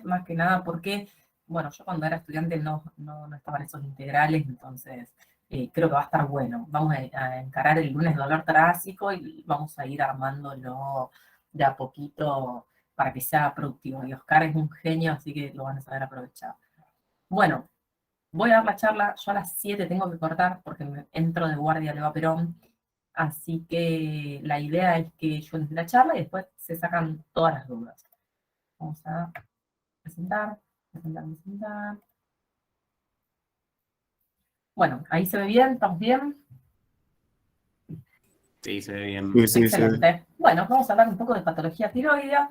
más que nada porque, bueno, yo cuando era estudiante no estaban esos integrales, entonces creo que va a estar bueno. Vamos a encarar el lunes dolor torácico y vamos a ir armándolo de a poquito para que sea productivo. Y Oscar es un genio, así que lo van a saber aprovechar. Bueno, voy a dar la charla, yo a las 7 tengo que cortar porque me entro de guardia de Eva Perón, así que la idea es que yo les dé la charla y después se sacan todas las dudas. Vamos a presentar, presentar, presentar. Bueno, ahí se ve bien, ¿estamos bien? Sí, se ve bien. Sí, sí, Excelente. Bueno, vamos a hablar un poco de patología tiroidea.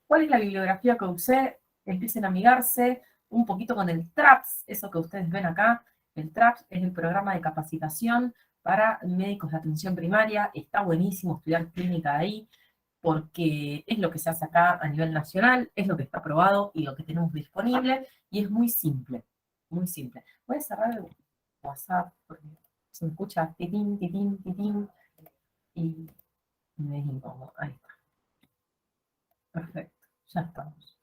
¿Cuál es la bibliografía que usé? Empiecen a amigarse un poquito con el TRAPS, eso que ustedes ven acá. El TRAPS es el programa de capacitación para médicos de atención primaria. Está buenísimo estudiar clínica ahí, porque es lo que se hace acá a nivel nacional, es lo que está aprobado y lo que tenemos disponible, y es muy simple, muy simple. Voy a cerrar el WhatsApp, porque se me escucha titín, titín, titín, y me es incómodo. Ahí está. Perfecto, ya estamos.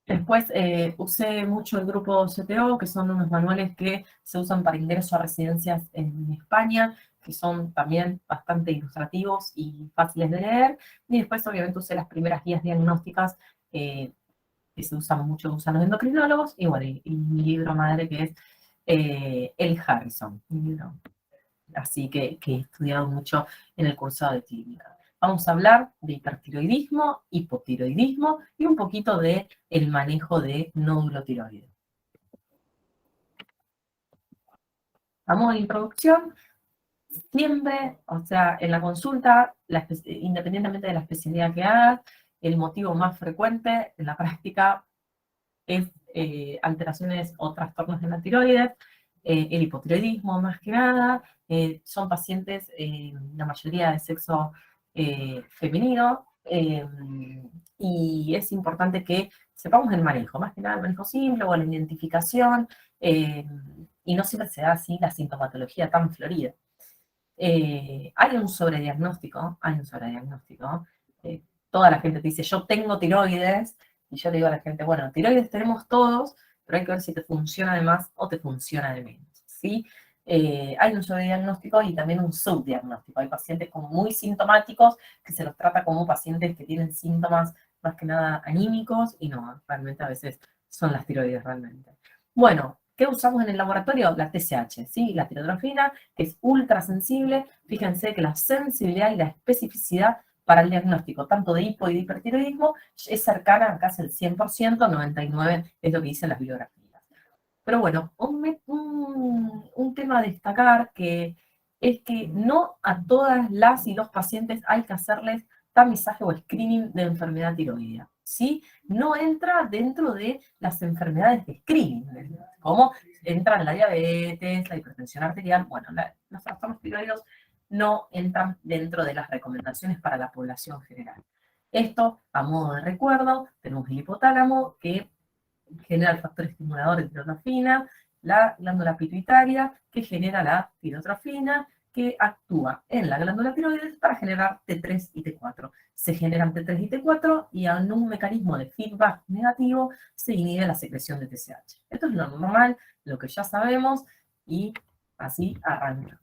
Después usé mucho el grupo CTO, que son unos manuales que se usan para ingreso a residencias en España, que son también bastante ilustrativos y fáciles de leer. Y después obviamente usé las primeras guías diagnósticas que se usan mucho, usan los endocrinólogos, y bueno, y mi libro madre que es El Harrison, mi libro. Así que he estudiado mucho en el cursado de clínica. Vamos a hablar de hipertiroidismo, hipotiroidismo y un poquito de el manejo de nódulo tiroideo. A modo de introducción, siempre, o sea, en la consulta, independientemente de la especialidad que hagas, el motivo más frecuente en la práctica es alteraciones o trastornos de la tiroides, el hipotiroidismo más que nada, son pacientes, la mayoría de sexo femenino, y es importante que sepamos el manejo, más que nada el manejo simple o la identificación, y no siempre se da así la sintomatología tan florida. Hay un sobrediagnóstico, toda la gente te dice, yo tengo tiroides, y yo le digo a la gente, bueno, tiroides tenemos todos, pero hay que ver si te funciona de más o te funciona de menos, ¿sí? Hay un sobrediagnóstico y también un subdiagnóstico. Hay pacientes como muy sintomáticos que se los trata como pacientes que tienen síntomas más que nada anímicos, y no, realmente a veces son las tiroides realmente. Bueno, ¿qué usamos en el laboratorio? La TSH, ¿sí? La tirotrofina, que es ultra sensible. Fíjense que la sensibilidad y la especificidad para el diagnóstico, tanto de hipo y de hipertiroidismo, es cercana a casi el 100%, 99% es lo que dicen las bibliografías. Pero bueno, un tema a destacar que es que no a todas las y los pacientes hay que hacerles tamizaje o screening de enfermedad tiroidea, ¿sí? No entra dentro de las enfermedades de screening, como entran la diabetes, la hipertensión arterial, bueno, los trastornos tiroideos no entran dentro de las recomendaciones para la población general. Esto, a modo de recuerdo, tenemos el hipotálamo que genera el factor estimulador de tirotrofina, la glándula pituitaria que genera la tirotrofina, que actúa en la glándula tiroides para generar T3 y T4. Se generan T3 y T4 y en un mecanismo de feedback negativo se inhibe la secreción de TSH. Esto es lo normal, lo que ya sabemos, y así arrancamos.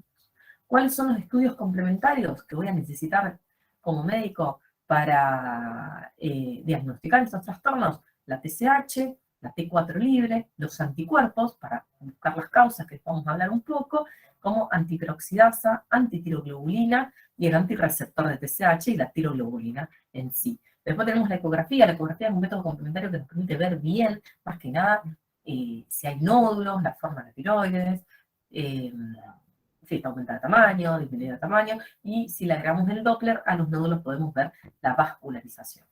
¿Cuáles son los estudios complementarios que voy a necesitar como médico para diagnosticar estos trastornos? La TSH, la T4 libre, los anticuerpos, para buscar las causas que vamos a hablar un poco, como antiperoxidasa, antitiroglobulina y el antirreceptor de TSH y la tiroglobulina en sí. Después tenemos la ecografía es un método complementario que nos permite ver bien, más que nada, si hay nódulos, la forma de tiroides, si está aumentada de tamaño, disminuida de tamaño, y si le agregamos el Doppler, a los nódulos podemos ver la vascularización.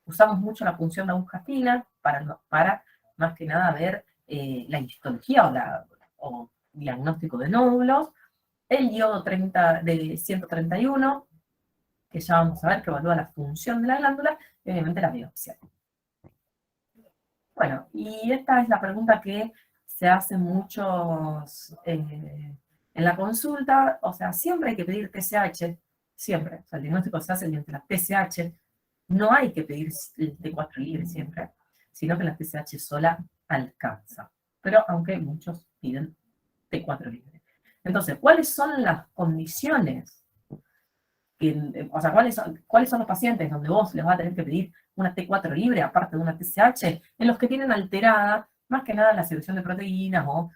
Usamos mucho la punción de aguja fina para más que nada ver la histología o diagnóstico de nódulos, el diodo de 131, que ya vamos a ver que evalúa la función de la glándula, y obviamente la biopsia. Bueno, y esta es la pregunta que se hacen muchos en la consulta, o sea, siempre hay que pedir TSH, siempre, o sea, el diagnóstico se hace mediante la TSH, no hay que pedir el T4 libre siempre. sino que la TSH sola alcanza. Pero aunque muchos piden T4 libre. Entonces, ¿cuáles son las condiciones? O sea, ¿cuáles son los pacientes donde vos les vas a tener que pedir una T4 libre, aparte de una TSH? En los que tienen alterada, más que nada, la secreción de proteínas o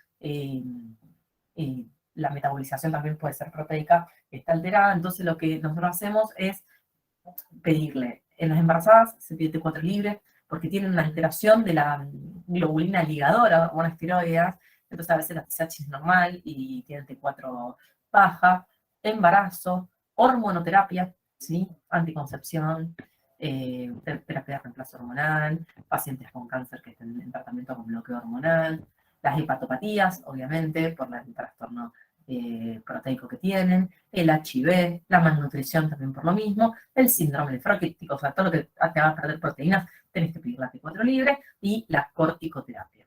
la metabolización también puede ser proteica, está alterada. Entonces, lo que nosotros hacemos es pedirle. En las embarazadas se pide T4 libre porque tienen una alteración de la globulina ligadora, hormonas tiroideas, entonces a veces la TSH es normal y tienen T4 baja, embarazo, hormonoterapia, ¿sí? Anticoncepción, terapia de reemplazo hormonal, pacientes con cáncer que estén en tratamiento con bloqueo hormonal, las hepatopatías, obviamente, por el trastorno proteico que tienen, el HIV, la malnutrición también por lo mismo, el síndrome nefroquístico, o sea, todo lo que te va a perder proteínas, tenés que pedir la T4 libre, y la corticoterapia.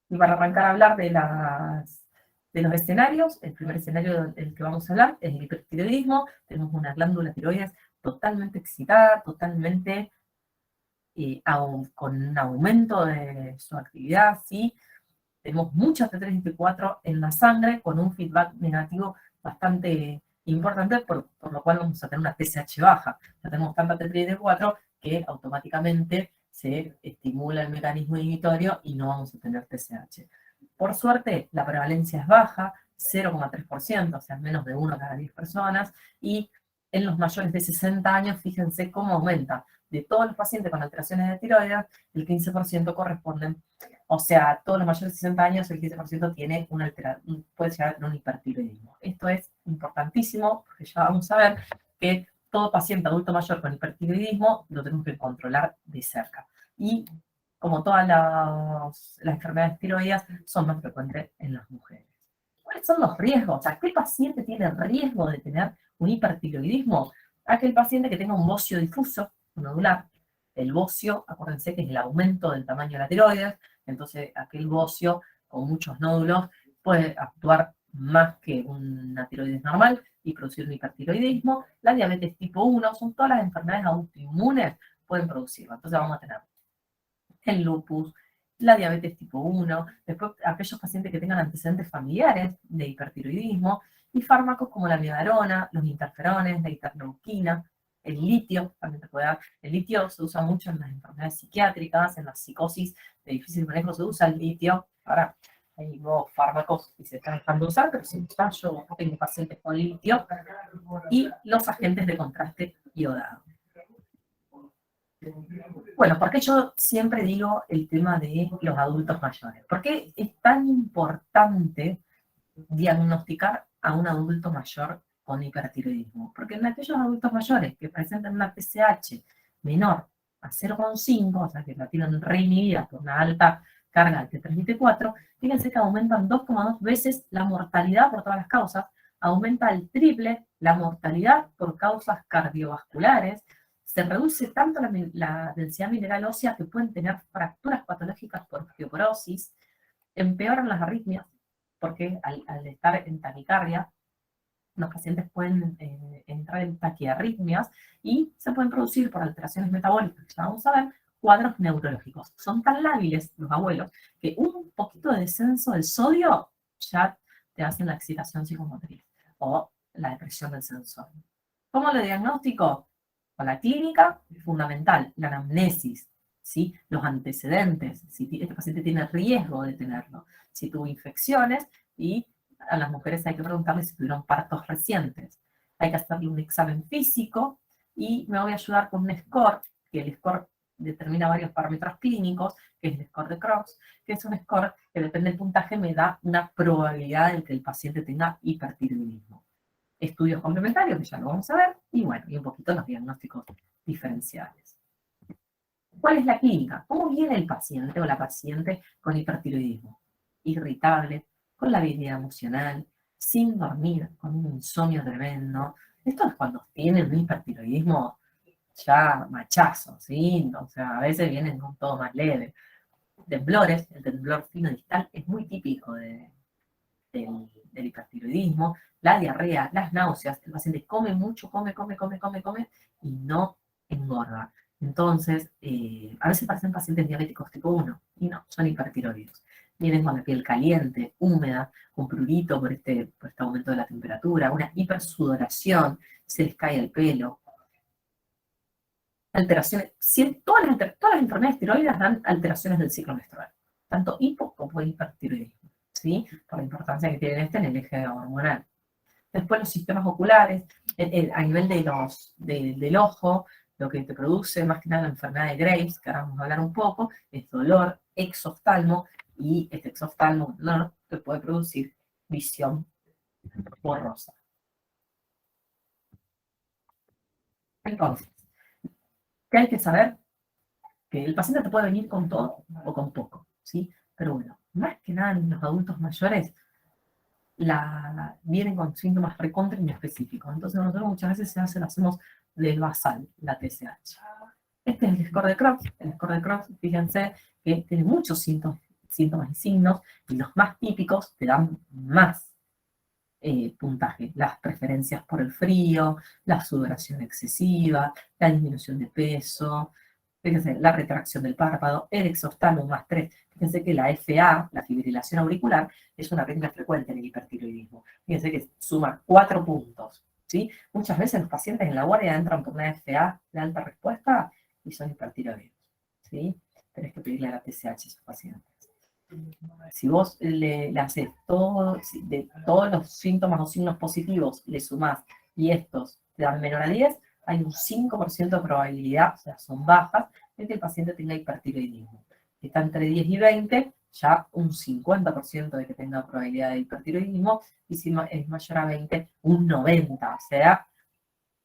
Y para arrancar a hablar de los escenarios, el primer escenario del que vamos a hablar es el hipertiroidismo. Tenemos una glándula tiroides totalmente excitada, totalmente con un aumento de su actividad, ¿sí? Tenemos mucha T3 y T4 en la sangre con un feedback negativo bastante importante, por lo cual vamos a tener una TSH baja. Ya tenemos tanta T3 y T4 que automáticamente se estimula el mecanismo inhibitorio y no vamos a tener TSH. Por suerte, la prevalencia es baja, 0,3%, o sea, menos de 1 cada 10 personas, y en los mayores de 60 años, fíjense cómo aumenta. De todos los pacientes con alteraciones de tiroides, el 15% corresponden, o sea, todos los mayores de 60 años, el 15% tiene puede llegar a tener un hipertiroidismo. Esto es importantísimo, porque ya vamos a ver que todo paciente adulto mayor con hipertiroidismo lo tenemos que controlar de cerca. Y como todas las enfermedades tiroideas, son más frecuentes en las mujeres. ¿Cuáles son los riesgos? O sea, ¿qué paciente tiene riesgo de tener un hipertiroidismo? Aquel paciente que tenga un bocio difuso, nodular. El bocio, acuérdense que es el aumento del tamaño de la tiroides, entonces aquel bocio con muchos nódulos puede actuar más que una tiroides normal y producir un hipertiroidismo. La diabetes tipo 1, son todas las enfermedades autoinmunes, pueden producirlo. Entonces vamos a tener el lupus, la diabetes tipo 1, después aquellos pacientes que tengan antecedentes familiares de hipertiroidismo, y fármacos como la miodarona, los interferones, la interleuquina, el litio, también se puede dar. El litio se usa mucho en las enfermedades psiquiátricas, en la psicosis de difícil manejo se usa el litio. Ahora hay nuevos fármacos y se están dejando de usar, pero se usa. Yo tengo pacientes con litio, y los agentes de contraste iodado. Bueno, ¿por qué yo siempre digo el tema de los adultos mayores? ¿Por qué es tan importante diagnosticar a un adulto mayor con hipertiroidismo? Porque en aquellos adultos mayores que presentan una TSH menor a 0,5, o sea que la tienen reinhibida por una alta carga de T3 y T4, fíjense que aumentan 2,2 veces la mortalidad por todas las causas, aumenta al triple la mortalidad por causas cardiovasculares, se reduce tanto la densidad mineral ósea que pueden tener fracturas patológicas por osteoporosis, empeoran las arritmias, porque al estar en taquicardia, los pacientes pueden entrar en taquiarritmias y se pueden producir por alteraciones metabólicas, ya vamos a ver, cuadros neurológicos. Son tan lábiles los abuelos que un poquito de descenso del sodio ya te hacen la excitación psicomotriz o la depresión del sensor. ¿Cómo lo diagnóstico? Con la clínica, fundamental, la anamnesis, ¿sí? Los antecedentes, si este paciente tiene riesgo de tenerlo, si tuvo infecciones, y a las mujeres hay que preguntarles si tuvieron partos recientes. Hay que hacerle un examen físico y me voy a ayudar con un score, que el score determina varios parámetros clínicos, que es el score de Cross, que es un score que depende del puntaje, me da una probabilidad de que el paciente tenga hipertiroidismo. Estudios complementarios, que ya lo vamos a ver, y bueno, y un poquito los diagnósticos diferenciales. ¿Cuál es la clínica? ¿Cómo viene el paciente o la paciente con hipertiroidismo? Irritable, con labilidad emocional, sin dormir, con un insomnio tremendo. Esto es cuando tienen un hipertiroidismo ya machazo, ¿sí? O sea, a veces vienen con todo más leve. Temblores, el temblor fino distal es muy típico del hipertiroidismo, la diarrea, las náuseas, el paciente come mucho, come, y no engorda. Entonces, a veces parecen pacientes diabéticos tipo 1 y no, son hipertiroides. Vienen con la piel caliente, húmeda, con prurito por este aumento de la temperatura, una hipersudoración, se les cae el pelo, alteraciones, todas las enfermedades tiroides dan alteraciones del ciclo menstrual, tanto hipo como hipertiroidismo, ¿sí? Por la importancia que tienen en el eje hormonal. Después los sistemas oculares, a nivel del ojo, lo que te produce más que nada la enfermedad de Graves, que ahora vamos a hablar un poco, es dolor, exoftalmo, y este exoftalmo no te puede producir visión borrosa. Entonces, ¿qué hay que saber? Que el paciente te puede venir con todo o con poco, ¿sí? Pero bueno, más que nada en los adultos mayores, vienen con síntomas recontra inespecíficos. Entonces nosotros muchas veces lo hacemos del basal, la TSH. Este es el score de Crohn. El score de Crohn, fíjense que tiene muchos síntomas y signos, y los más típicos te dan más puntaje. Las preferencias por el frío, la sudoración excesiva, la disminución de peso, fíjense, la retracción del párpado, el exoftalmo más 3. Fíjense que la FA, la fibrilación auricular, es una arritmia frecuente en el hipertiroidismo. Fíjense que suma 4 puntos. ¿Sí? Muchas veces los pacientes en la guardia entran por una FA de alta respuesta y son hipertiroides. ¿Sí? Tenés que pedirle a la TSH a esos pacientes. Si vos le haces de todos los síntomas o signos positivos, le sumás y estos te dan menor a 10, hay un 5% de probabilidad, o sea, son bajas, de que el paciente tenga hipertiroidismo. Si está entre 10 y 20, ya un 50% de que tenga probabilidad de hipertiroidismo, y si es mayor a 20, un 90%. O sea,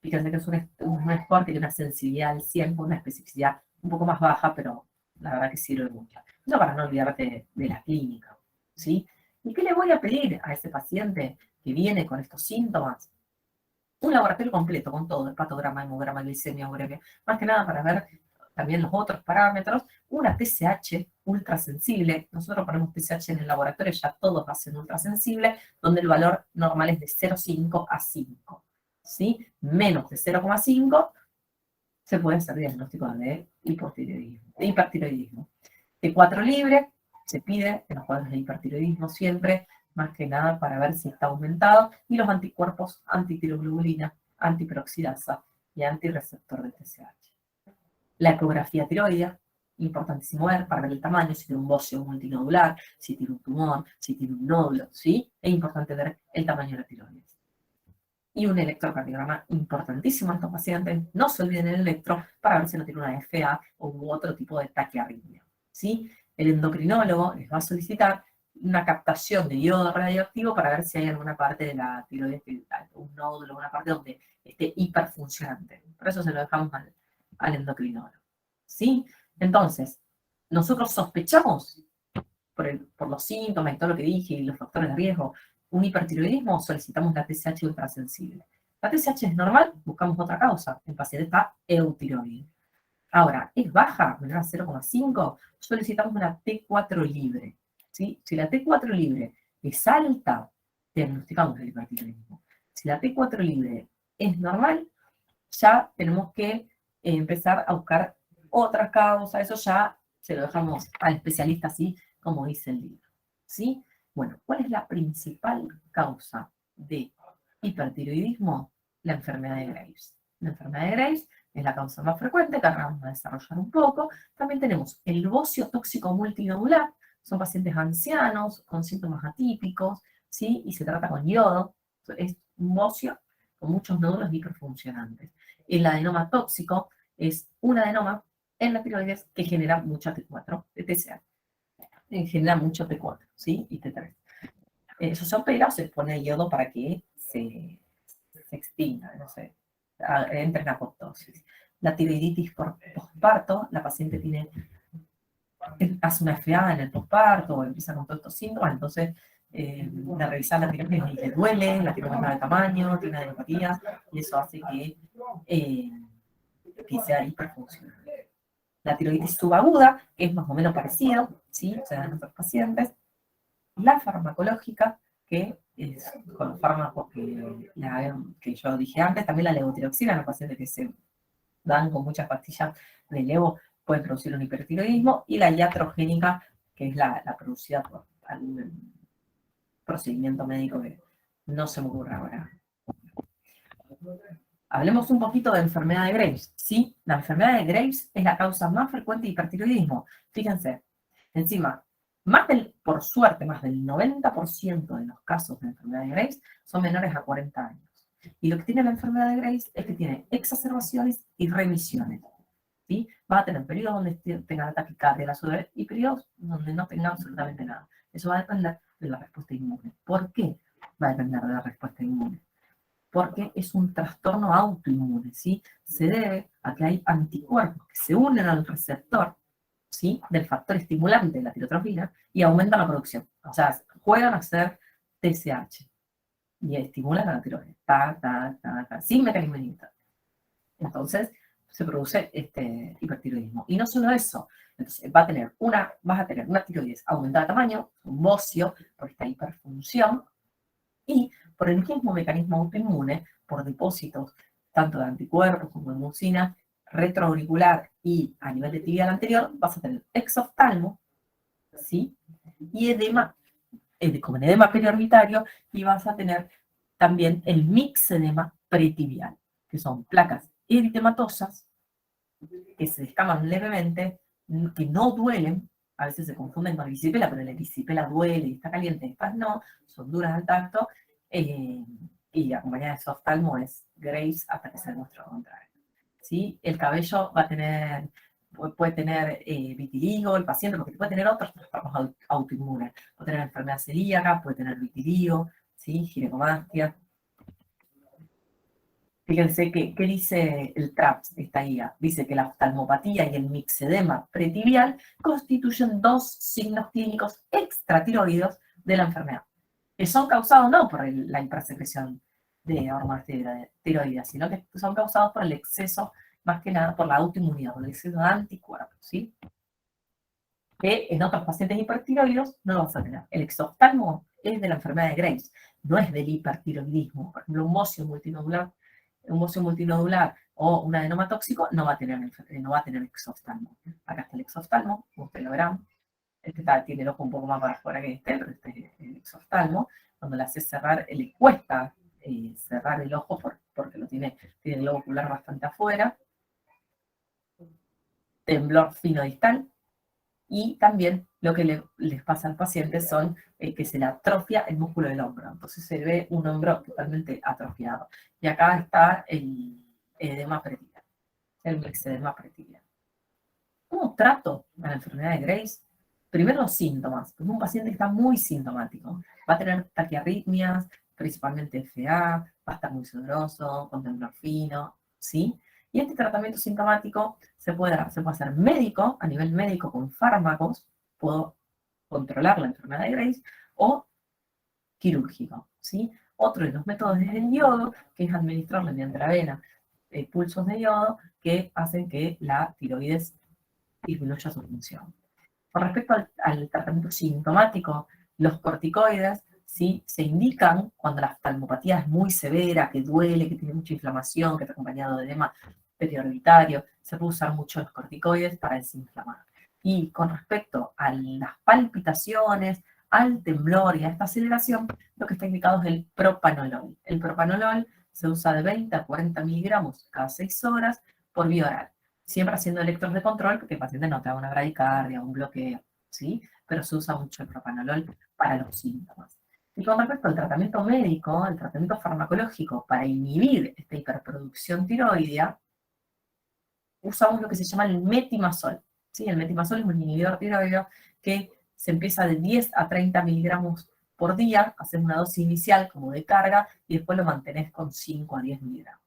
fíjense que es un score que tiene una sensibilidad al 100, con una especificidad un poco más baja, pero la verdad que sirve mucho. Eso para no olvidarte de la clínica, ¿sí? ¿Y qué le voy a pedir a ese paciente que viene con estos síntomas? Un laboratorio completo, con todo, hepatograma, hemograma, glicemia, uremia, más que nada para ver también los otros parámetros, una TSH ultrasensible, nosotros ponemos TSH en el laboratorio, ya todos hacen ultrasensible, donde el valor normal es de 0,5 a 5, ¿sí? Menos de 0,5 se puede hacer diagnóstico de hipertiroidismo. T4 libre se pide en los cuadros de hipertiroidismo siempre, más que nada para ver si está aumentado, y los anticuerpos antitiroglobulina, antiperoxidasa y antirreceptor de TSH. La ecografía tiroidea, importantísimo ver para ver el tamaño, si tiene un bocio multinodular, si tiene un tumor, si tiene un nódulo, ¿sí? Es importante ver el tamaño de la tiroides. Y un electrocardiograma importantísimo en estos pacientes, no se olviden el electro para ver si no tiene una FA u otro tipo de taquiarritmia, ¿sí? El endocrinólogo les va a solicitar una captación de yodo radioactivo para ver si hay alguna parte de la tiroides, un nódulo, una parte donde esté hiperfuncionante. Por eso se lo dejamos al endocrinólogo, ¿sí? Entonces, nosotros sospechamos por los síntomas y todo lo que dije y los factores de riesgo, un hipertiroidismo, solicitamos la TSH ultrasensible. La TSH es normal, buscamos otra causa. El paciente está eutiroide. Ahora, es baja, menor a 0,5, solicitamos una T4 libre. ¿Sí? Si la T4 libre es alta, diagnosticamos el hipertiroidismo. Si la T4 libre es normal, ya tenemos que empezar a buscar otra causa. Eso ya se lo dejamos al especialista, así como dice el libro. ¿Sí? Bueno, ¿cuál es la principal causa de hipertiroidismo? La enfermedad de Graves. La enfermedad de Graves es la causa más frecuente, que ahora vamos a desarrollar un poco. También tenemos el bocio tóxico multinodular, son pacientes ancianos con síntomas atípicos, ¿sí? Y se trata con yodo. Es un bocio con muchos nódulos hiperfuncionantes. El adenoma tóxico es un adenoma en la tiroides que genera mucho T4, TSA. Genera mucho T4, ¿sí? Y T3. Eso se opera o se pone yodo para que se extinga, no sé, entre en apoptosis. La tiroiditis por posparto, la paciente hace una FA en el posparto o empieza con todos estos síntomas, entonces de revisar la tiroides y le duele, la tiroides no de tamaño, tiene adenopatía, y eso hace que sea hiperfuncional. La tiroiditis subaguda, que es más o menos parecido, ¿sí? O sea, en otros pacientes. La farmacológica, que es con los fármacos que yo dije antes, también la levotiroxina en los pacientes que se dan con muchas pastillas de levo, puede producir un hipertiroidismo, y la iatrogénica, que es la producida por algún procedimiento médico que no se me ocurre ahora. Hablemos un poquito de enfermedad de Graves. Sí, la enfermedad de Graves es la causa más frecuente de hipertiroidismo. Fíjense, encima, por suerte, más del 90% de los casos de enfermedad de Graves son menores a 40 años. Y lo que tiene la enfermedad de Graves es que tiene exacerbaciones y remisiones. ¿Sí? Va a tener periodos donde tenga taquicardia, la sudor, y periodos donde no tenga absolutamente nada. Eso va a depender de la respuesta inmune. ¿Por qué va a depender de la respuesta inmune? Porque es un trastorno autoinmune, ¿sí? Se debe a que hay anticuerpos que se unen al receptor, ¿sí? Del factor estimulante de la tirotrofina y aumentan la producción. O sea, juegan a ser TSH y estimulan a la tiroides, sin mecanismo inhibidor. Entonces, se produce este hipertiroidismo. Y no solo eso, entonces vas a tener una tiroides aumentada de tamaño, un bocio, por esta hiperfunción, y por el mismo mecanismo autoinmune, por depósitos tanto de anticuerpos como de mucina retroauricular y a nivel de tibial anterior, vas a tener exoftalmo, ¿sí? Y edema, como el edema periorbitario, y vas a tener también el mixedema pretibial, que son placas eritematosas que se descaman levemente, que no duelen. A veces se confunden con erisipela, pero la erisipela duele y está caliente, estas no, son duras al tacto, y acompañada de exoftalmo es Graves hasta que se demuestre lo contrario. ¿Sí? El cabello puede tener vitiligo, el paciente, porque puede tener otros trastornos autoinmunes, puede tener enfermedad celíaca, puede tener vitiligo, ¿sí? Ginecomastia. Fíjense qué dice el TRAPS, esta guía. Dice que la oftalmopatía y el mixedema pretibial constituyen dos signos clínicos extratiroides de la enfermedad, que son causados no por la hipersecreción de hormonas tiroides, sino que son causados por el exceso, más que nada por la autoinmunidad, por el exceso de anticuerpos, ¿sí? Que en otros pacientes hipertiroides no lo vas a tener. El exoftalmo es de la enfermedad de Graves, no es del hipertiroidismo. Por ejemplo, un bocio multinodular o un adenoma tóxico no va a tener exoftalmo. Acá está el exoftalmo, como ustedes lo verán. Tiene el ojo un poco más para afuera que pero este es el exoftalmo. Cuando le hace cerrar, le cuesta cerrar el ojo porque tiene el globo ocular bastante afuera. Temblor fino distal. Y también lo que les pasa al paciente son que se le atrofia el músculo del hombro. Entonces se ve un hombro totalmente atrofiado. Y acá está el edema pretibial, el mixedema pretibial. ¿Cómo trato a la enfermedad de Graves? Primero los síntomas. Pues un paciente está muy sintomático. Va a tener taquiarritmias, principalmente FA, va a estar muy sudoroso, con temblor fino, ¿sí? Y este tratamiento sintomático se puede hacer médico, a nivel médico con fármacos, puedo controlar la enfermedad de Graves, o quirúrgico, ¿sí? Otro de los métodos es el yodo, que es administrarle mediante la vena pulsos de yodo que hacen que la tiroides disminuya su función. Con respecto al tratamiento sintomático, los corticoides ¿sí? Se indican cuando la oftalmopatía es muy severa, que duele, que tiene mucha inflamación, que está acompañado de edema periorbitario. Se puede usar mucho los corticoides para desinflamar. Y con respecto a las palpitaciones, al temblor y a esta aceleración, lo que está indicado es el propanolol. El propanolol se usa de 20 a 40 miligramos cada 6 horas por vía oral, siempre haciendo electros de control, porque el paciente no te haga una bradicardia, un bloqueo, ¿sí? Pero se usa mucho el propanolol para los síntomas. Y con respecto al tratamiento médico, el tratamiento farmacológico para inhibir esta hiperproducción tiroidea, usamos lo que se llama el metimazol, ¿sí? El metimazol es un inhibidor tiroideo que se empieza de 10 a 30 miligramos por día, haces una dosis inicial como de carga y después lo mantenés con 5 a 10 miligramos.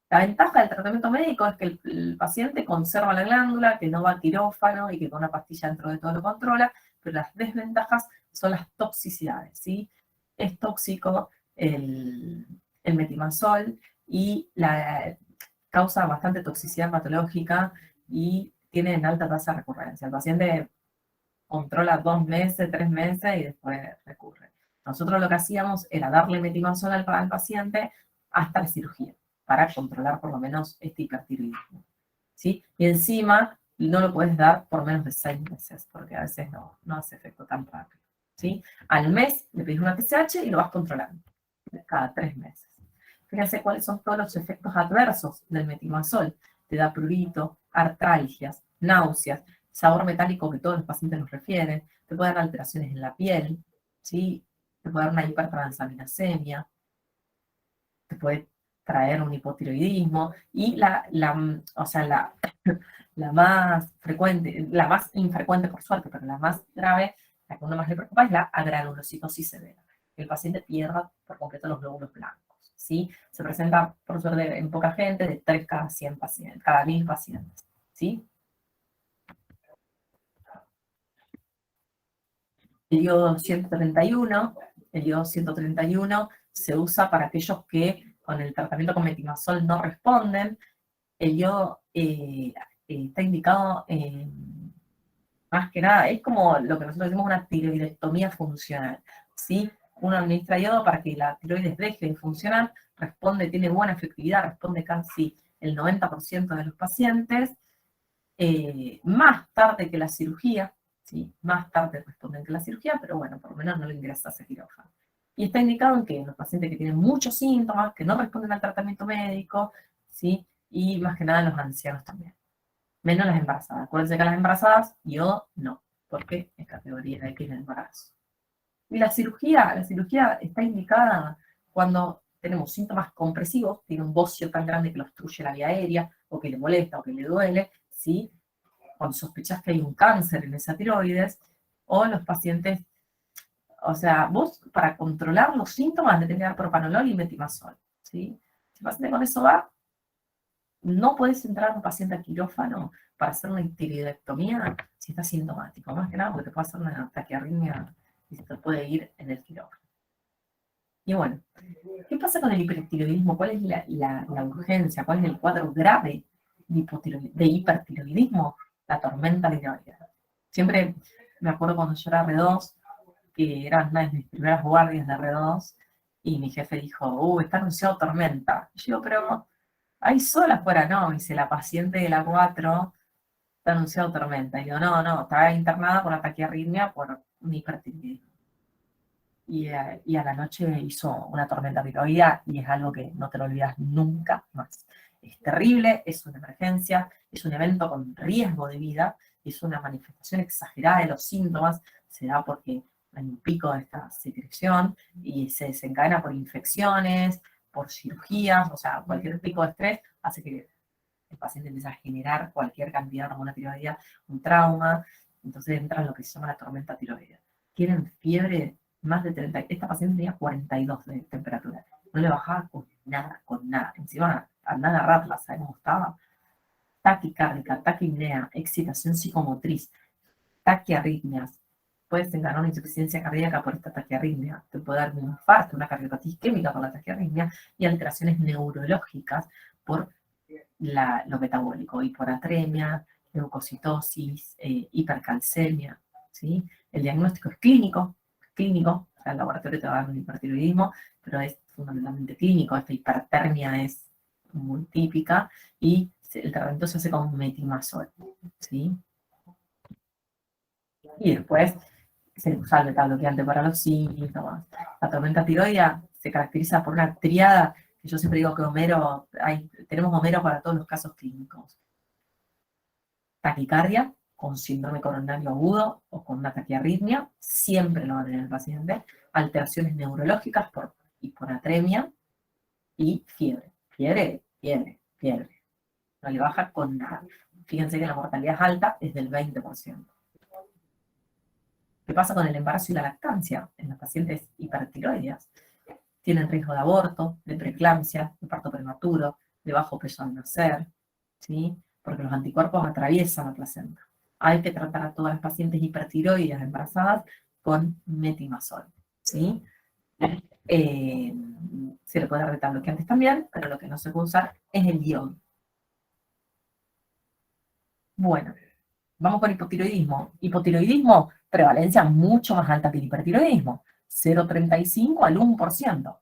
La ventaja del tratamiento médico es que el paciente conserva la glándula, que no va a quirófano y que con una pastilla dentro de todo lo controla, pero las desventajas son las toxicidades, ¿sí? Es tóxico el metimazol y causa bastante toxicidad patológica y tiene en alta tasa de recurrencia. El paciente controla 2 meses, 3 meses y después recurre. Nosotros lo que hacíamos era darle metimazol al paciente hasta la cirugía, para controlar por lo menos este hipertiroidismo. ¿sí? Y encima no lo puedes dar por menos de 6 meses, porque a veces no hace efecto tan rápido, ¿sí? Al mes le pedís una TSH y lo vas controlando, cada 3 meses. Fíjense cuáles son todos los efectos adversos del metimazol. Te da prurito, artralgias, náuseas, sabor metálico que todos los pacientes nos refieren, te puede dar alteraciones en la piel, ¿sí? Te puede dar una hipertransaminasemia, te puede traer un hipotiroidismo y o sea, la más frecuente, la más infrecuente por suerte, pero la más grave, la que a uno más le preocupa es la agranulocitosis severa. El paciente pierda por completo los glóbulos blancos, ¿sí? Se presenta, por suerte, en poca gente, de 3 cada 100 pacientes, cada 1000 pacientes, ¿sí? El iodo 131, el iodo 131 se usa para aquellos que con el tratamiento con metimazol no responden. El yodo está indicado más que nada, es como lo que nosotros decimos una tiroidectomía funcional, ¿sí? Uno administra yodo para que la tiroides deje de funcionar, responde, tiene buena efectividad, responde casi el 90% de los pacientes, más tarde que la cirugía, ¿sí? Más tarde responden que la cirugía, pero bueno, por lo menos no lo ingresas a quirófano. Y está indicado en que en los pacientes que tienen muchos síntomas, que no responden al tratamiento médico, ¿sí? Y más que nada en los ancianos también. Menos las embarazadas. Acuérdense que las embarazadas, yo no, porque es categoría X de embarazo. Y la cirugía está indicada cuando tenemos síntomas compresivos, tiene un bocio tan grande que lo obstruye la vía aérea, o que le molesta, o que le duele, ¿sí? Cuando sospechas que hay un cáncer en esa tiroides, o los pacientes, o sea, vos para controlar los síntomas le tenés que dar propanolol y metimazol, ¿sí? Si el paciente con eso va, no puedes entrar a un paciente a quirófano para hacer una tiroidectomía si está sintomático, más que nada porque te puede hacer una taquiarritmia y se te puede ir en el quirófano. Y bueno, ¿qué pasa con el hipertiroidismo? ¿Cuál es la urgencia? ¿Cuál es el cuadro grave de hipertiroidismo? La tormenta tiroidea. Siempre me acuerdo cuando yo era R2, que era una de mis primeras guardias de R2, y mi jefe dijo, está anunciado tormenta. Y yo, pero hay sol afuera, no, me dice, la paciente de la 4 está anunciado tormenta. Y yo, no, estaba internada con ataque arritmia por un hipertiroidismo. Y a la noche hizo una tormenta tiroidea y es algo que no te lo olvidas nunca más. Es terrible, es una emergencia, es un evento con riesgo de vida, es una manifestación exagerada de los síntomas, se da porque hay un pico de esta secreción y se desencadena por infecciones, por cirugías, o sea, cualquier pico de estrés hace que el paciente empiece a generar cualquier cantidad de hormona tiroidea, un trauma, entonces entra en lo que se llama la tormenta tiroidea. Tienen fiebre más de 30, esta paciente tenía 42 de temperatura, no le bajaba con nada, encima andaba a agarrarla, ¿sabes cómo estaba? Taquicárdica, taquipnea, excitación psicomotriz, taquiarritmias, puedes tener una insuficiencia cardíaca por esta taquiarritmia, te puede dar un infarto, una cardiopatía isquémica por la taquiarritmia y alteraciones neurológicas por lo metabólico, hiponatremia, leucocitosis, hipercalcemia, ¿sí? El diagnóstico es clínico, o sea, el laboratorio te va a dar un hipertiroidismo, pero es fundamentalmente clínico, esta hipertermia es muy típica y el tratamiento se hace con metimazol, ¿sí? Y después se usa el beta-bloqueante para los síntomas. La tormenta tiroidea se caracteriza por una triada que yo siempre digo que tenemos Homero para todos los casos clínicos. Taquicardia con síndrome coronario agudo o con una taquiarritmia, siempre lo va a tener el paciente. Alteraciones neurológicas por hiponatremia y fiebre. Fiebre. No le baja con nada. Fíjense que la mortalidad es alta, es del 20%. ¿Qué pasa con el embarazo y la lactancia en los pacientes hipertiroideas? Tienen riesgo de aborto, de preeclampsia, de parto prematuro, de bajo peso al nacer, ¿sí? Porque los anticuerpos atraviesan la placenta. Hay que tratar a todas las pacientes hipertiroideas embarazadas con metimazol, ¿sí? Se le puede dar beta-bloqueantes también, pero lo que no se puede usar es el yodo. Bueno, vamos con hipotiroidismo. Hipotiroidismo, prevalencia mucho más alta que el hipertiroidismo, 0,35 al 1%.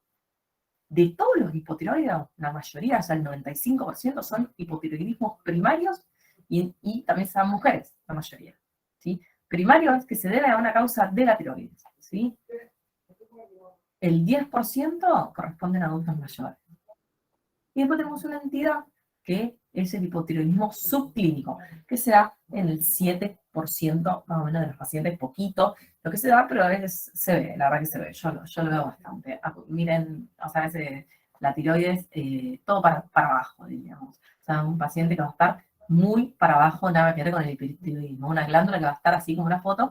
de todos los hipotiroides, la mayoría, o sea, el 95% son hipotiroidismos primarios y también son mujeres, la mayoría. ¿Sí? Primario es que se debe a una causa de la tiroides. ¿Sí? El 10% corresponden a adultos mayores. Y después tenemos una entidad que es el hipotiroidismo subclínico, que se da en el 7% más o menos de los pacientes, poquito, lo que se da, pero a veces se ve, la verdad que se ve, yo lo veo bastante. Miren, o sea, a veces la tiroides, todo para abajo, diríamos. O sea, un paciente que va a estar muy para abajo, nada que ver con el hipotiroidismo, una glándula que va a estar así como una foto,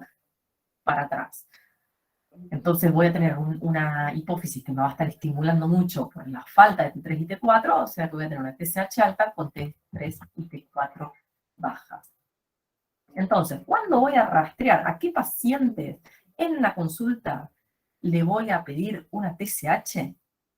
para atrás. Entonces voy a tener una hipófisis que me va a estar estimulando mucho por la falta de T3 y T4, o sea que voy a tener una TSH alta con T3 y T4 bajas. Entonces, ¿cuándo voy a rastrear a qué pacientes en la consulta le voy a pedir una TSH?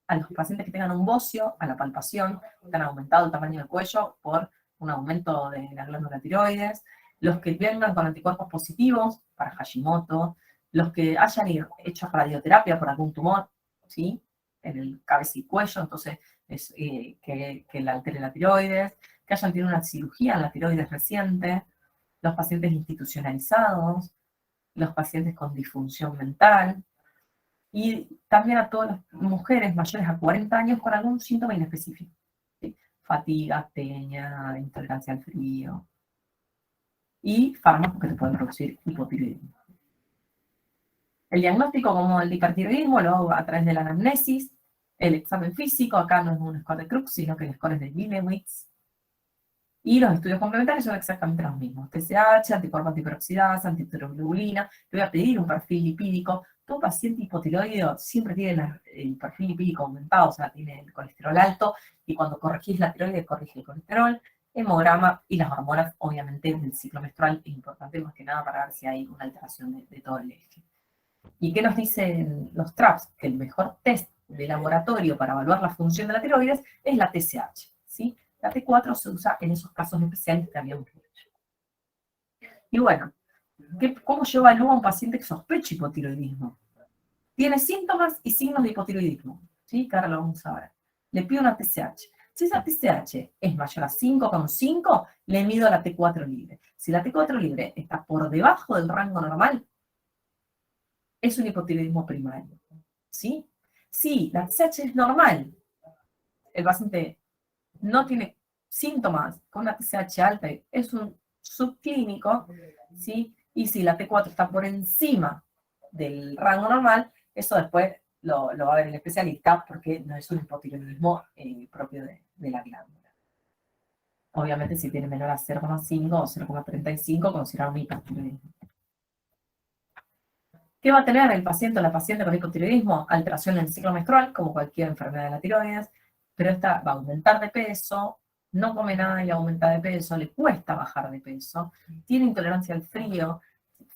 A los pacientes que tengan un bocio, a la palpación, que han aumentado el tamaño del cuello por un aumento de la glándula tiroides, los que vengan con anticuerpos positivos para Hashimoto, los que hayan hecho radioterapia por algún tumor, ¿sí? En el cabeza y cuello, entonces que le altere la tiroides, que hayan tenido una cirugía en la tiroides reciente, los pacientes institucionalizados, los pacientes con disfunción mental, y también a todas las mujeres mayores a 40 años con algún síntoma inespecífico. ¿Sí? Fatiga, teña, intolerancia al frío, y fármacos que te pueden producir hipotiroidismo. El diagnóstico como el hipertiroidismo lo hago a través de la anamnesis, el examen físico, acá no es un score de Crux, sino que el score es de Billewitz. Y los estudios complementarios son exactamente los mismos. TSH, anticuerpos antiperoxidasa, antitiroglobulina. Le voy a pedir un perfil lipídico. Todo paciente hipotiroideo siempre tiene el perfil lipídico aumentado, o sea, tiene el colesterol alto, y cuando corregís la tiroides, corrige el colesterol, hemograma y las hormonas, obviamente, del ciclo menstrual, es importante más que nada para ver si hay una alteración de todo el eje. ¿Y qué nos dicen los TRAPS? Que el mejor test de laboratorio para evaluar la función de la tiroides es la TSH, ¿sí? La T4 se usa en esos casos especiales que habíamos dicho. Y bueno, ¿cómo yo evalúo a un paciente que sospecha hipotiroidismo? Tiene síntomas y signos de hipotiroidismo, ¿sí? Que ahora lo vamos a ver. Le pido una TSH. Si esa TSH es mayor a 5,5, le mido la T4 libre. Si la T4 libre está por debajo del rango normal, es un hipotiroidismo primario, ¿sí? Si la TSH es normal, el paciente no tiene síntomas con una TSH alta, es un subclínico, ¿sí? Y si la T4 está por encima del rango normal, eso después lo va a ver el especialista porque no es un hipotiroidismo propio de la glándula. Obviamente si tiene menor a 0,5 o 0,35, considerar un hipotiroidismo. ¿Qué va a tener el paciente o la paciente con hipotiroidismo? Alteración en el ciclo menstrual, como cualquier enfermedad de la tiroides, pero esta va a aumentar de peso, no come nada y aumenta de peso, le cuesta bajar de peso, tiene intolerancia al frío,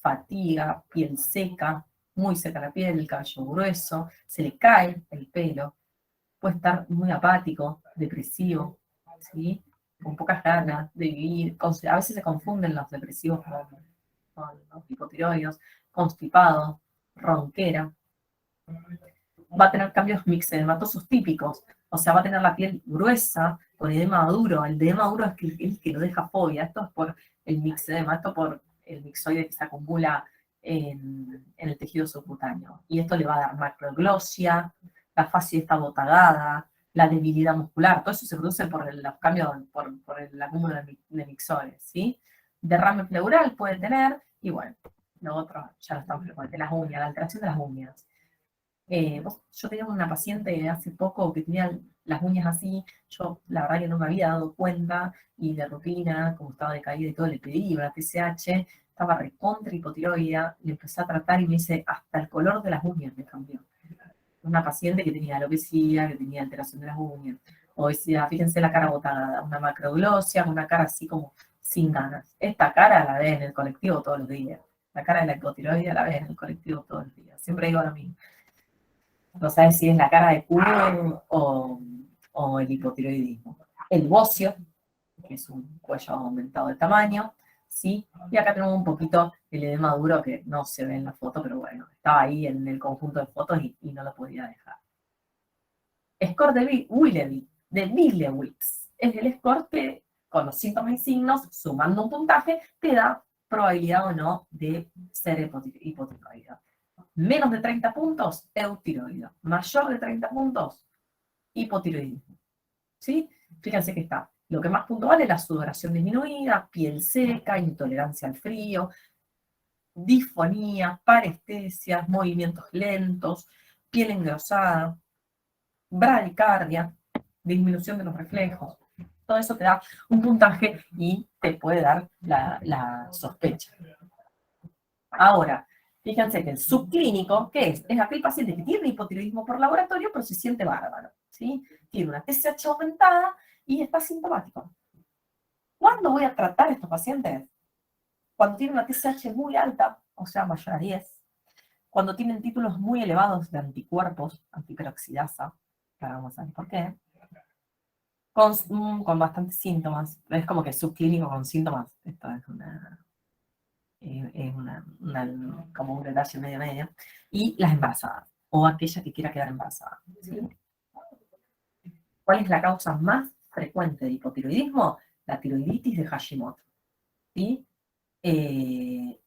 fatiga, piel seca, muy seca la piel, el cabello grueso, se le cae el pelo, puede estar muy apático, depresivo, ¿sí? Con pocas ganas de vivir, a veces se confunden los depresivos con los hipotiroides, constipado, ronquera. Va a tener cambios mixedematosos típicos, o sea, va a tener la piel gruesa, con edema duro. El edema duro es el que lo deja fobia. Esto es por el mixedema, esto por el mixoide que se acumula en el tejido subcutáneo. Y esto le va a dar macroglosia, la fascia está botagada, la debilidad muscular. Todo eso se produce por los cambios, por el acúmulo de mixoides, ¿sí? Derrame pleural puede tener, y bueno, lo otro ya lo estamos frecuente, las uñas, la alteración de las uñas. Yo tenía una paciente hace poco que tenía las uñas así, yo la verdad que no me había dado cuenta, y de rutina, como estaba decaída y todo, le pedí una TSH, estaba recontra hipotiroidea, le empecé a tratar y me dice, hasta el color de las uñas me cambió. Una paciente que tenía alopecia, que tenía alteración de las uñas, obesidad, fíjense la cara botada, una macroglosia, una cara así como sin ganas. Esta cara la ve en el colectivo todos los días. La cara de la hipotiroidea la ve en el colectivo todos los días. Siempre digo lo mismo. No sabes si es la cara de culo o el hipotiroidismo. El bocio, que es un cuello aumentado de tamaño, ¿sí? Y acá tenemos un poquito el edema duro que no se ve en la foto, pero bueno, estaba ahí en el conjunto de fotos y no lo podía dejar. Score de Billewitz. Es el score que, con los síntomas y signos, sumando un puntaje, te da probabilidad o no de ser hipotiroideo. Menos de 30 puntos, eutiroideo. Mayor de 30 puntos, hipotiroidismo. ¿Sí? Fíjense que está. Lo que más puntual es la sudoración disminuida, piel seca, intolerancia al frío, disfonía, parestesias, movimientos lentos, piel engrosada, bradicardia, disminución de los reflejos. Todo eso te da un puntaje y te puede dar la sospecha. Ahora, fíjense que el subclínico, ¿qué es? Es aquel paciente que tiene hipotiroidismo por laboratorio, pero se siente bárbaro, ¿sí? Tiene una TSH aumentada y está sintomático. ¿Cuándo voy a tratar a estos pacientes? Cuando tienen una TSH muy alta, o sea, mayor a 10. Cuando tienen títulos muy elevados de anticuerpos, antiperoxidasa, que ahora vamos a ver por qué. Con bastantes síntomas. Es como que subclínico con síntomas. Esto es como un detalle medio. Y las embarazadas, o aquella que quiera quedar embarazada. ¿Sí? ¿Cuál es la causa más frecuente de hipotiroidismo? La tiroiditis de Hashimoto. ¿Sí? Es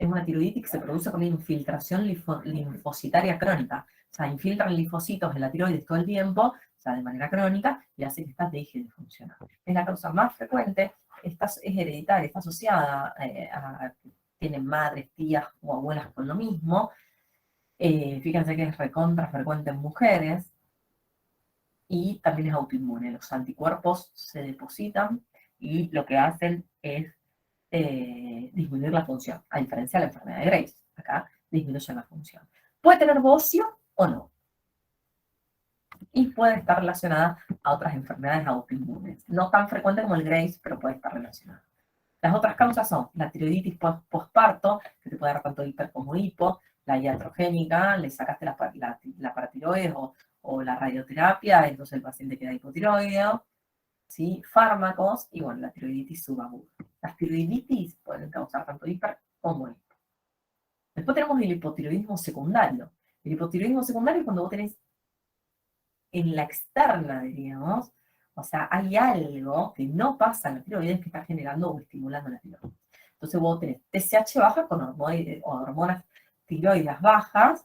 una tiroiditis que se produce con infiltración linfocitaria crónica. O sea, infiltran linfocitos en la tiroides todo el tiempo, o sea, de manera crónica, y hace que esta deje de funcionar. Es la causa más frecuente, es hereditaria, está asociada tienen madres, tías o abuelas con lo mismo. Fíjense que es recontra frecuente en mujeres, y también es autoinmune. Los anticuerpos se depositan y lo que hacen es disminuir la función, a diferencia de la enfermedad de Graves. Acá disminuye la función. Puede tener bocio o no. Y puede estar relacionada a otras enfermedades autoinmunes. No tan frecuente como el Graves, pero puede estar relacionada. Las otras causas son la tiroiditis postparto, que te puede dar tanto hiper como hipo, la iatrogénica, le sacaste la paratiroides o la radioterapia, entonces el paciente queda hipotiroideo. ¿Sí? Fármacos y, bueno, la tiroiditis subaguda. Las tiroiditis pueden causar tanto hiper como hipo. Después tenemos el hipotiroidismo secundario. El hipotiroidismo secundario es cuando vos tenés en la externa, diríamos, o sea, hay algo que no pasa en la tiroides que está generando o estimulando la tiroides. Entonces vos tenés TSH baja con hormonas tiroides bajas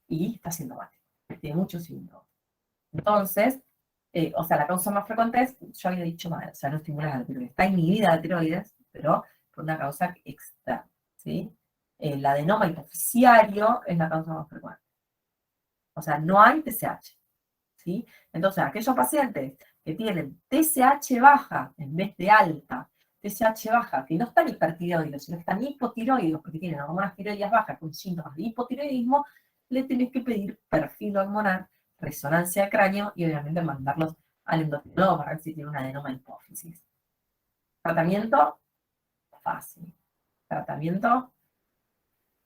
y está sintomático. Tiene muchos síntomas. Entonces, o sea, la causa más frecuente es, yo había dicho mal, o sea, no estimula la tiroides. Está inhibida la tiroides, pero por una causa externa, ¿sí? El adenoma hipoficiario es la causa más frecuente. O sea, no hay TSH, ¿sí? Entonces, aquellos pacientes que tienen TSH baja en vez de alta, TSH baja, que no están hipertiroides, sino que están hipotiroides porque tienen hormonas tiroides bajas con síntomas de hipotiroidismo, le tenés que pedir perfil hormonal, resonancia de cráneo y obviamente mandarlos al endocrinólogo para ver si tiene una adenoma hipófisis. Tratamiento fácil. Tratamiento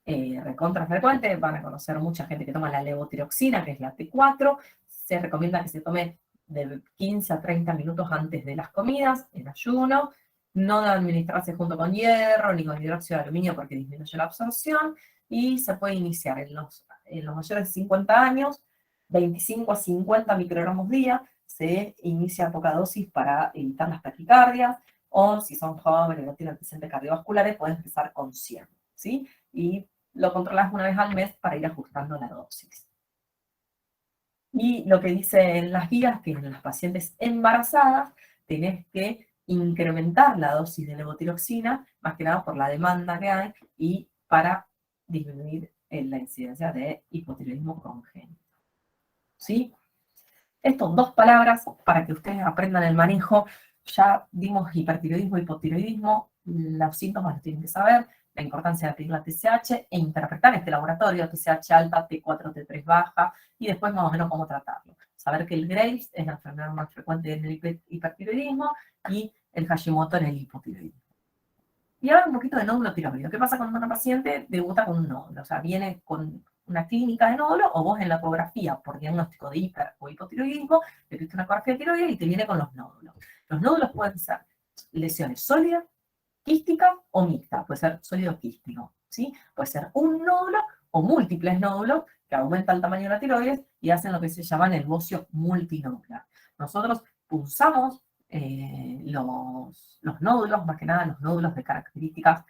recontra frecuente. Van a conocer mucha gente que toma la levotiroxina, que es la T4. Se recomienda que se tome de 15 a 30 minutos antes de las comidas, en ayuno. No debe administrarse junto con hierro ni con hidróxido de aluminio porque disminuye la absorción. Y se puede iniciar en los mayores de 50 años, 25 a 50 microgramos día. Se inicia a poca dosis para evitar las taquicardias. O si son jóvenes y no tienen antecedentes cardiovasculares, pueden empezar con 100. ¿Sí? Y lo controlas una vez al mes para ir ajustando la dosis. Y lo que dicen las guías, que en las pacientes embarazadas tenés que incrementar la dosis de levotiroxina, más que nada por la demanda que hay y para disminuir la incidencia de hipotiroidismo congénito. ¿Sí? Estas dos palabras para que ustedes aprendan el manejo. Ya dimos hipertiroidismo, hipotiroidismo, los síntomas los tienen que saber, la importancia de pedir la TSH e interpretar este laboratorio, TSH alta, T4, T3 baja, y después más o menos cómo tratarlo. Saber que el Graves es la enfermedad más frecuente en el hipertiroidismo y el Hashimoto en el hipotiroidismo. Y ahora un poquito de nódulo tiroideo. ¿Qué pasa cuando una paciente debuta con un nódulo? O sea, viene con una clínica de nódulo o vos en la ecografía por diagnóstico de hiper o hipotiroidismo, le pidiste una ecografía de tiroides y te viene con los nódulos. Los nódulos pueden ser lesiones sólidas, quísticas o mixtas. Puede ser sólido quístico, ¿sí? Puede ser un nódulo o múltiples nódulos que aumenta el tamaño de la tiroides y hacen lo que se llama el bocio multinodular. Nosotros pulsamos los nódulos, más que nada los nódulos de características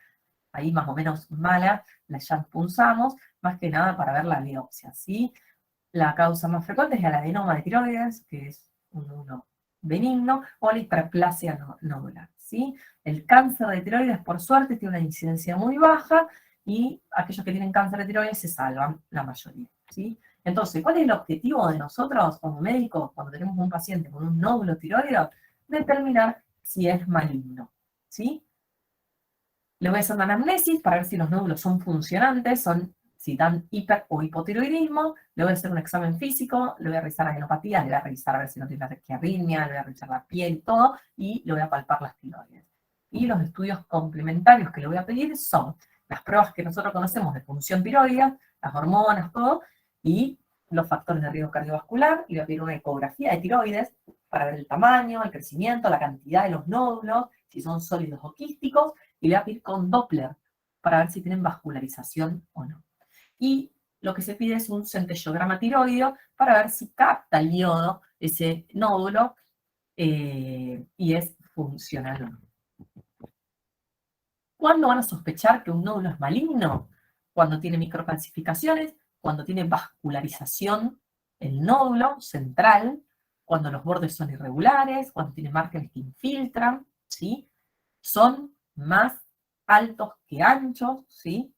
ahí más o menos malas, las ya pulsamos, más que nada para ver la biopsia, ¿sí? La causa más frecuente es el adenoma de tiroides, que es un nódulo benigno, o la hiperplasia nodular, ¿sí? El cáncer de tiroides, por suerte, tiene una incidencia muy baja y aquellos que tienen cáncer de tiroides se salvan, la mayoría, ¿sí? Entonces, ¿cuál es el objetivo de nosotros como médicos cuando tenemos un paciente con un nódulo tiroideo? Determinar si es maligno, ¿sí? Le voy a hacer una anamnesis para ver si los nódulos son funcionantes, si dan hiper o hipotiroidismo. Le voy a hacer un examen físico, le voy a revisar adenopatías, le voy a revisar a ver si no tiene taquiarritmia, le voy a revisar la piel y todo, y le voy a palpar las tiroides. Y los estudios complementarios que le voy a pedir son las pruebas que nosotros conocemos de función tiroidea, las hormonas, todo, y los factores de riesgo cardiovascular. Le voy a pedir una ecografía de tiroides para ver el tamaño, el crecimiento, la cantidad de los nódulos, si son sólidos o quísticos, y le voy a pedir con Doppler para ver si tienen vascularización o no. Y lo que se pide es un centellograma tiroideo para ver si capta el yodo, ese nódulo, y es funcional o no. ¿Cuándo van a sospechar que un nódulo es maligno? Cuando tiene microcalcificaciones, cuando tiene vascularización el nódulo central, cuando los bordes son irregulares, cuando tiene márgenes que infiltran, ¿sí? Son más altos que anchos, ¿sí?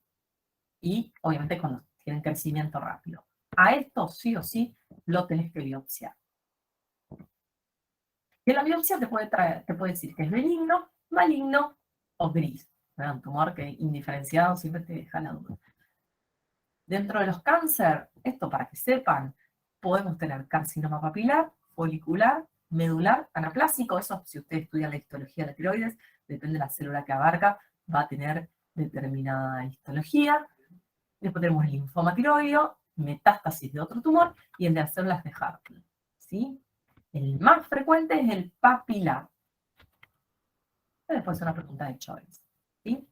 Y obviamente cuando tienen crecimiento rápido. A esto sí o sí lo tenés que biopsiar. Y la biopsia te puede decir que es benigno, maligno o gris. Un tumor que indiferenciado siempre te deja la duda. Dentro de los cánceres, esto para que sepan, podemos tener carcinoma papilar, folicular, medular, anaplásico. Eso, si usted estudia la histología de la tiroides, depende de la célula que abarca, va a tener determinada histología. Después tenemos el linfoma tiroideo, metástasis de otro tumor y el de las células de Hartl, ¿sí? El más frecuente es el papilar. Después es una pregunta de choice, ¿sí?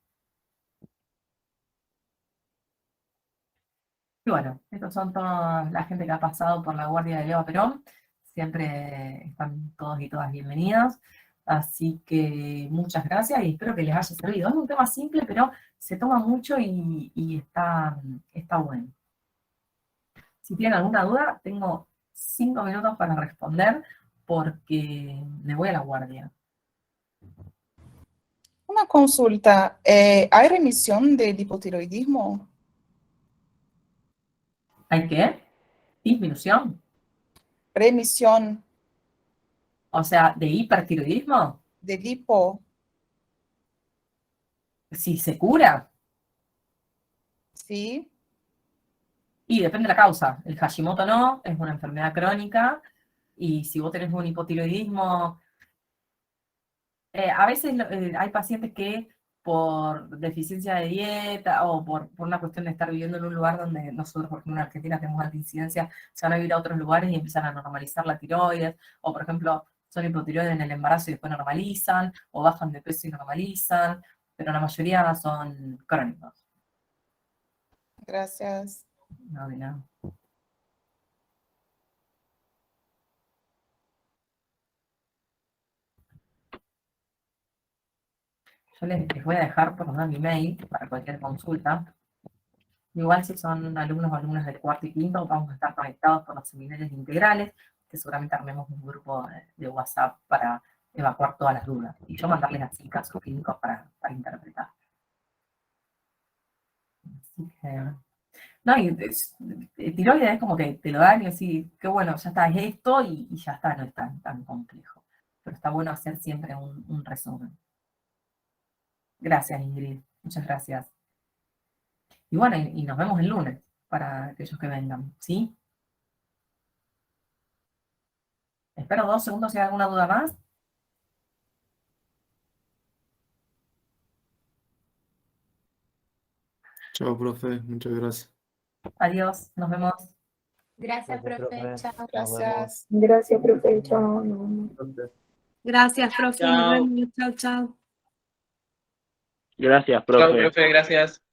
Y bueno, estos son toda la gente que ha pasado por la guardia de Eva Perón. Siempre están todos y todas bienvenidos. Así que muchas gracias y espero que les haya servido. Es un tema simple, pero se toma mucho y está bueno. Si tienen alguna duda, tengo 5 minutos para responder porque me voy a la guardia. Una consulta, ¿hay remisión del hipotiroidismo? ¿Hay qué? ¿Disminución? Remisión O sea, ¿de hipertiroidismo? del hipo, Si se cura. ¿sí? Y depende de la causa. El Hashimoto no, es una enfermedad crónica. Y si vos tenés un hipotiroidismo, a veces hay pacientes que por deficiencia de dieta o por una cuestión de estar viviendo en un lugar donde nosotros, por ejemplo, en Argentina tenemos alta incidencia, se van a vivir a otros lugares y empiezan a normalizar la tiroides, o por ejemplo, son hipotiroides en el embarazo y después normalizan, o bajan de peso y normalizan, pero la mayoría son crónicos. Gracias. No, de nada. Yo les voy a dejar por donde mi mail para cualquier consulta. Igual si son alumnos o alumnas del cuarto y quinto, vamos a estar conectados por los seminarios integrales, que seguramente armemos un grupo de WhatsApp para evacuar todas las dudas. Y yo mandarles así casos clínicos para interpretar. Así que, no, y tiroides es como que te lo dan y decís, qué bueno, ya está, es esto y ya está, no es tan complejo. Pero está bueno hacer siempre un resumen. Gracias, Ingrid. Muchas gracias. Y bueno, y nos vemos el lunes para aquellos que vengan, ¿sí? Espero 2 segundos si hay alguna duda más. Chao, profe. Muchas gracias. Adiós, nos vemos. Gracias, profe. Chao. Gracias. Gracias, profe. Chao. Gracias, profe. Nos Chao. vemos. Chao, chao. Gracias, Chao, profe. profe, gracias.